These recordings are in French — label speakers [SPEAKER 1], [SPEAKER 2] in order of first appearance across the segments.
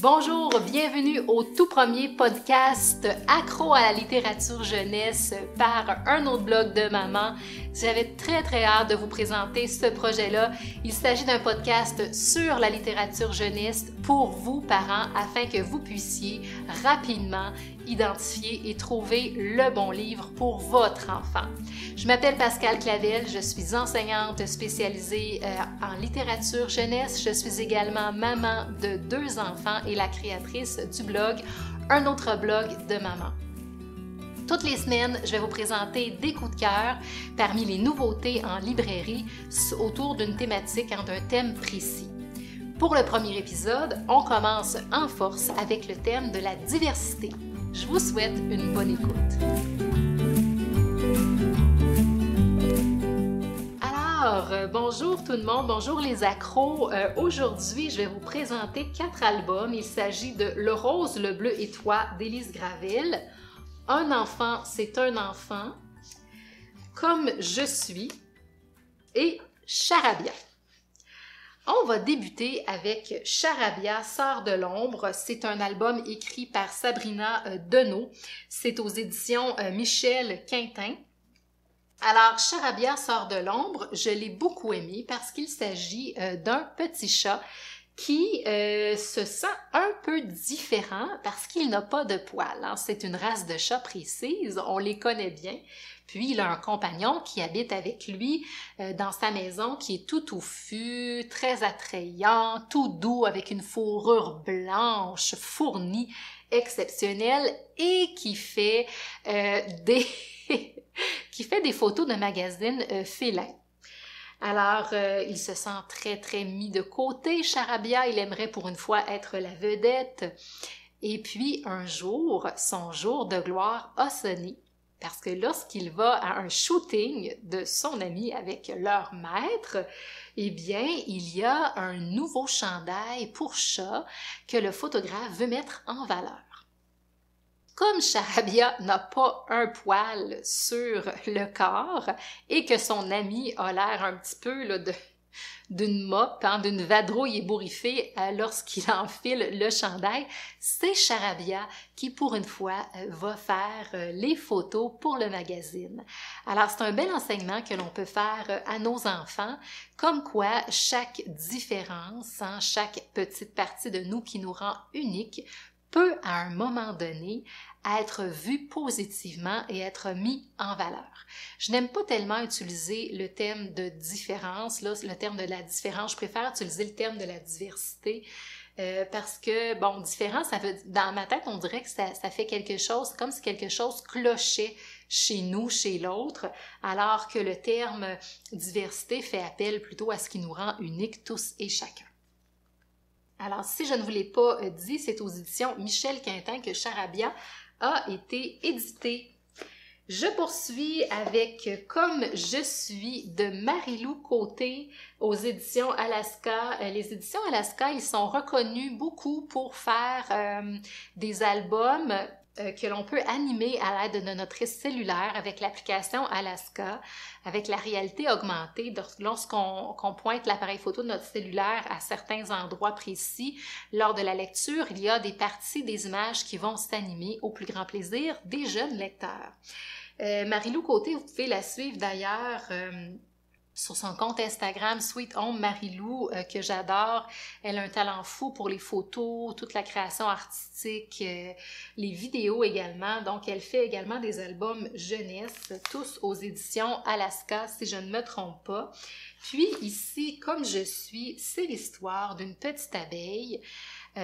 [SPEAKER 1] Bonjour, bienvenue au tout premier podcast Accro à la littérature jeunesse par un autre blog de maman. J'avais très hâte de vous présenter ce projet-là. Il s'agit d'un podcast sur la littérature jeunesse pour vous, parents, afin que vous puissiez rapidement identifier et trouver le bon livre pour votre enfant. Je m'appelle Pascale Clavel, je suis enseignante spécialisée en littérature jeunesse. Je suis également maman de 2 enfants et la créatrice du blog Un autre blog de maman. Toutes les semaines, je vais vous présenter des coups de cœur parmi les nouveautés en librairie autour d'une thématique, d'un thème précis. Pour le premier épisode, on commence en force avec le thème de la diversité. Je vous souhaite une bonne écoute. Alors, bonjour tout le monde, bonjour les accros. Aujourd'hui, je vais vous présenter 4 albums. Il s'agit de Le rose, le bleu et toi d'Élise Gravel, Un enfant, c'est un enfant, Comme je suis et Charabia. On va débuter avec Charabia sort de l'ombre. C'est un album écrit par Sabrina Deneau. C'est aux éditions Michel Quintin. Alors, Charabia sort de l'ombre, je l'ai beaucoup aimé parce qu'il s'agit d'un petit chat qui se sent un peu différent parce qu'il n'a pas de poils. C'est une race de chat précise, on les connaît bien. Puis, il a un compagnon qui habite avec lui dans sa maison qui est tout touffu, très attrayant, tout doux, avec une fourrure blanche, fournie, exceptionnelle et qui fait qui fait des photos de magazines félins. Alors, il se sent très mis de côté. Charabia, il aimerait pour une fois être la vedette. Et puis, un jour, son jour de gloire a sonné. Parce que lorsqu'il va à un shooting de son ami avec leur maître, eh bien, il y a un nouveau chandail pour chat que le photographe veut mettre en valeur. Comme Charabia n'a pas un poil sur le corps et que son ami a l'air un petit peu d'une mop, d'une vadrouille ébouriffée lorsqu'il enfile le chandail, c'est Charabia qui, pour une fois, va faire les photos pour le magazine. Alors, c'est un bel enseignement que l'on peut faire à nos enfants, comme quoi chaque différence, chaque petite partie de nous qui nous rend uniques, peut, à un moment donné, être vu positivement et être mis en valeur. Je n'aime pas tellement utiliser le terme de différence, le terme de la différence, je préfère utiliser le terme de la diversité, parce que, bon, différence, ça veut, dans ma tête, on dirait que ça fait quelque chose, comme si quelque chose clochait chez nous, chez l'autre, alors que le terme diversité fait appel plutôt à ce qui nous rend uniques tous et chacun. Alors, si je ne vous l'ai pas dit, c'est aux éditions Michel Quintin que Charabia a été édité. Je poursuis avec Comme je suis de Marie-Lou Côté aux éditions Alaska. Les éditions Alaska, ils sont reconnus beaucoup pour faire des albums que l'on peut animer à l'aide de notre cellulaire avec l'application Alaska, avec la réalité augmentée. Lorsqu'on pointe l'appareil photo de notre cellulaire à certains endroits précis, lors de la lecture, il y a des parties des images qui vont s'animer au plus grand plaisir des jeunes lecteurs. Marie-Lou Côté, vous pouvez la suivre d'ailleurs sur son compte Instagram Sweet Home Marie-Lou, que j'adore. Elle a un talent fou pour les photos, toute la création artistique, les vidéos également. Donc, elle fait également des albums jeunesse, tous aux éditions Alaska, si je ne me trompe pas. Puis ici, Comme je suis, c'est l'histoire d'une petite abeille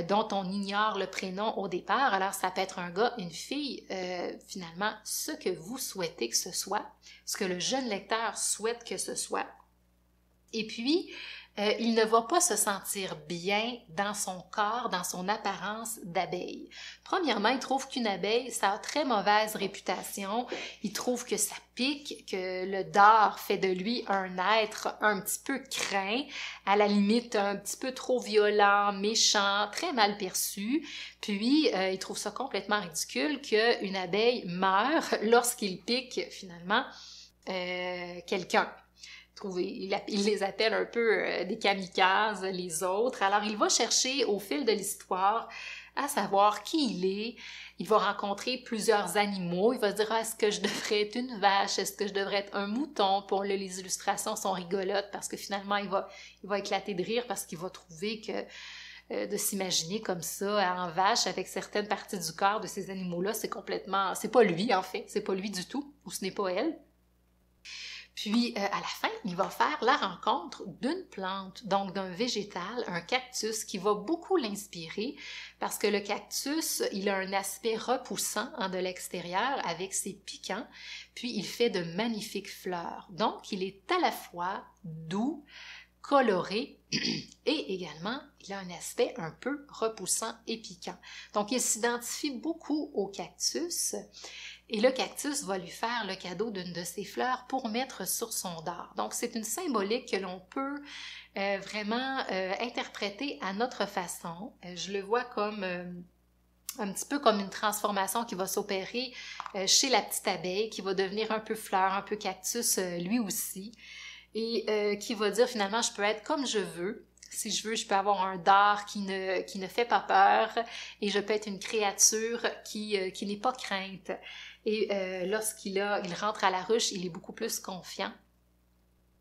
[SPEAKER 1] dont on ignore le prénom au départ. Alors, ça peut être un gars, une fille, finalement, ce que vous souhaitez que ce soit, ce que le jeune lecteur souhaite que ce soit. Et puis, il ne va pas se sentir bien dans son corps, dans son apparence d'abeille. Premièrement, il trouve qu'une abeille, ça a très mauvaise réputation. Il trouve que ça pique, que le dard fait de lui un être un petit peu craint, à la limite un petit peu trop violent, méchant, très mal perçu. Puis, il trouve ça complètement ridicule qu'une abeille meure lorsqu'il pique, finalement, quelqu'un. il les appelle un peu des kamikazes, les autres. Alors, il va chercher au fil de l'histoire à savoir qui il est. Il va rencontrer plusieurs animaux. Il va se dire, est-ce que je devrais être une vache? Est-ce que je devrais être un mouton? Pour les illustrations sont rigolotes parce que finalement, il va éclater de rire parce qu'il va trouver que de s'imaginer comme ça, en vache, avec certaines parties du corps de ces animaux-là, c'est pas lui en fait, c'est pas lui du tout, ou ce n'est pas elle. Puis, à la fin, il va faire la rencontre d'une plante, donc d'un végétal, un cactus, qui va beaucoup l'inspirer parce que le cactus, il a un aspect repoussant de l'extérieur avec ses piquants, puis il fait de magnifiques fleurs. Donc, il est à la fois doux, coloré et également, il a un aspect un peu repoussant et piquant. Donc, il s'identifie beaucoup au cactus. Et le cactus va lui faire le cadeau d'une de ses fleurs pour mettre sur son dard. Donc, c'est une symbolique que l'on peut vraiment interpréter à notre façon. Je le vois comme un petit peu comme une transformation qui va s'opérer chez la petite abeille, qui va devenir un peu fleur, un peu cactus lui aussi, et qui va dire finalement, je peux être comme je veux. Si je veux, je peux avoir un dard qui ne fait pas peur et je peux être une créature qui n'est pas crainte. Et lorsqu'il rentre à la ruche, il est beaucoup plus confiant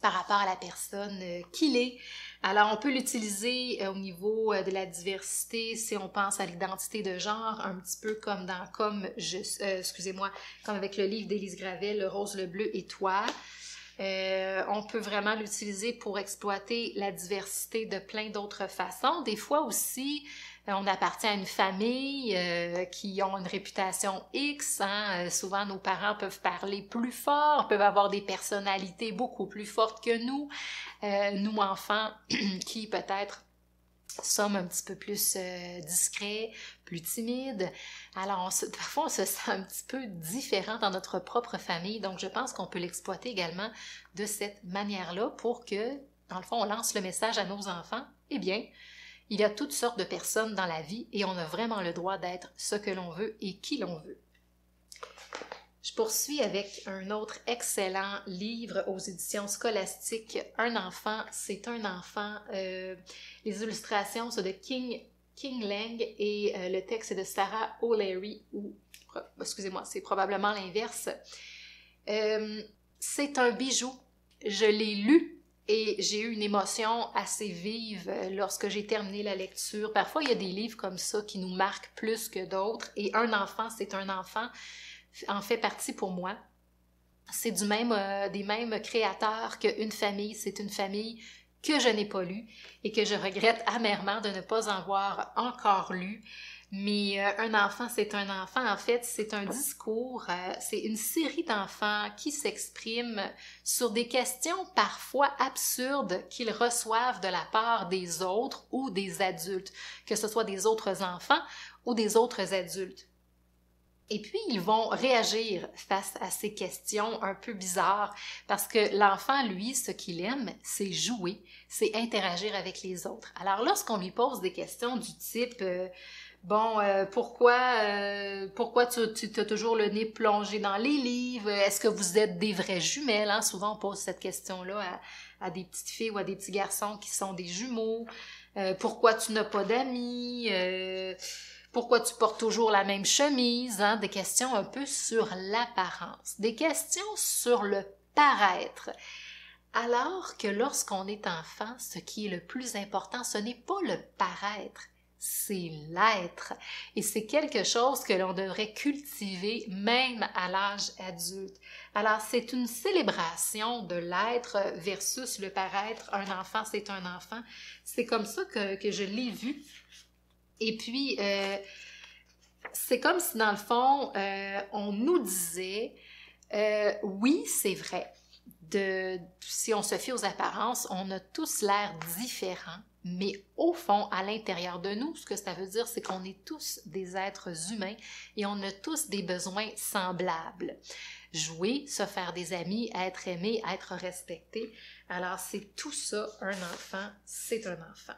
[SPEAKER 1] par rapport à la personne qu'il est. Alors, on peut l'utiliser au niveau de la diversité si on pense à l'identité de genre, un petit peu comme comme avec le livre d'Élise Gravel, Le rose, le bleu et toi. On peut vraiment l'utiliser pour exploiter la diversité de plein d'autres façons. Des fois aussi, on appartient à une famille qui ont une réputation X. Souvent, nos parents peuvent parler plus fort, peuvent avoir des personnalités beaucoup plus fortes que nous. Nous, enfants, qui peut-être sommes un petit peu plus discrets, plus timides. Alors, parfois, on se sent un petit peu différent dans notre propre famille. Donc, je pense qu'on peut l'exploiter également de cette manière-là pour que, dans le fond, on lance le message à nos enfants. Eh bien, il y a toutes sortes de personnes dans la vie et on a vraiment le droit d'être ce que l'on veut et qui l'on veut. Je poursuis avec un autre excellent livre aux éditions scolastiques. Un enfant, c'est un enfant. Les illustrations sont de King Lang et le texte est de Sarah O'Leary, excusez-moi, c'est probablement l'inverse. C'est un bijou. Je l'ai lu et j'ai eu une émotion assez vive lorsque j'ai terminé la lecture. Parfois, il y a des livres comme ça qui nous marquent plus que d'autres et un enfant, c'est un enfant, en fait partie pour moi. C'est des mêmes créateurs qu'une famille. C'est une famille que je n'ai pas lue et que je regrette amèrement de ne pas en avoir encore lu. Mais un enfant, c'est un enfant. En fait, c'est un discours, c'est une série d'enfants qui s'expriment sur des questions parfois absurdes qu'ils reçoivent de la part des autres ou des adultes, que ce soit des autres enfants ou des autres adultes. Et puis, ils vont réagir face à ces questions un peu bizarres parce que l'enfant, lui, ce qu'il aime, c'est jouer, c'est interagir avec les autres. Alors, lorsqu'on lui pose des questions du type pourquoi tu as toujours le nez plongé dans les livres? Est-ce que vous êtes des vraies jumelles? Hein? Souvent, on pose cette question-là à des petites filles ou à des petits garçons qui sont des jumeaux. Pourquoi tu n'as pas d'amis? Pourquoi tu portes toujours la même chemise? Hein? Des questions un peu sur l'apparence. Des questions sur le paraître. Alors que lorsqu'on est enfant, ce qui est le plus important, ce n'est pas le paraître, c'est l'être. Et c'est quelque chose que l'on devrait cultiver même à l'âge adulte. Alors, c'est une célébration de l'être versus le paraître. Un enfant, c'est un enfant. C'est comme ça que je l'ai vu. Et puis, c'est comme si, dans le fond, on nous disait, oui, c'est vrai. Si on se fie aux apparences, on a tous l'air différents, mais au fond, à l'intérieur de nous, ce que ça veut dire, c'est qu'on est tous des êtres humains et on a tous des besoins semblables. Jouer, se faire des amis, être aimé, être respecté. Alors, c'est tout ça, un enfant, c'est un enfant.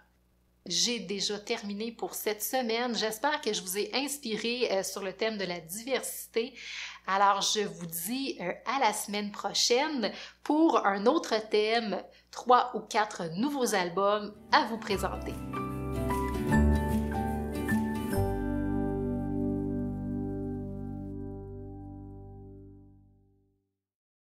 [SPEAKER 1] j'ai déjà terminé pour cette semaine. J'espère que je vous ai inspiré sur le thème de la diversité. Alors, je vous dis à la semaine prochaine pour un autre thème, 3 ou 4 nouveaux albums à vous présenter.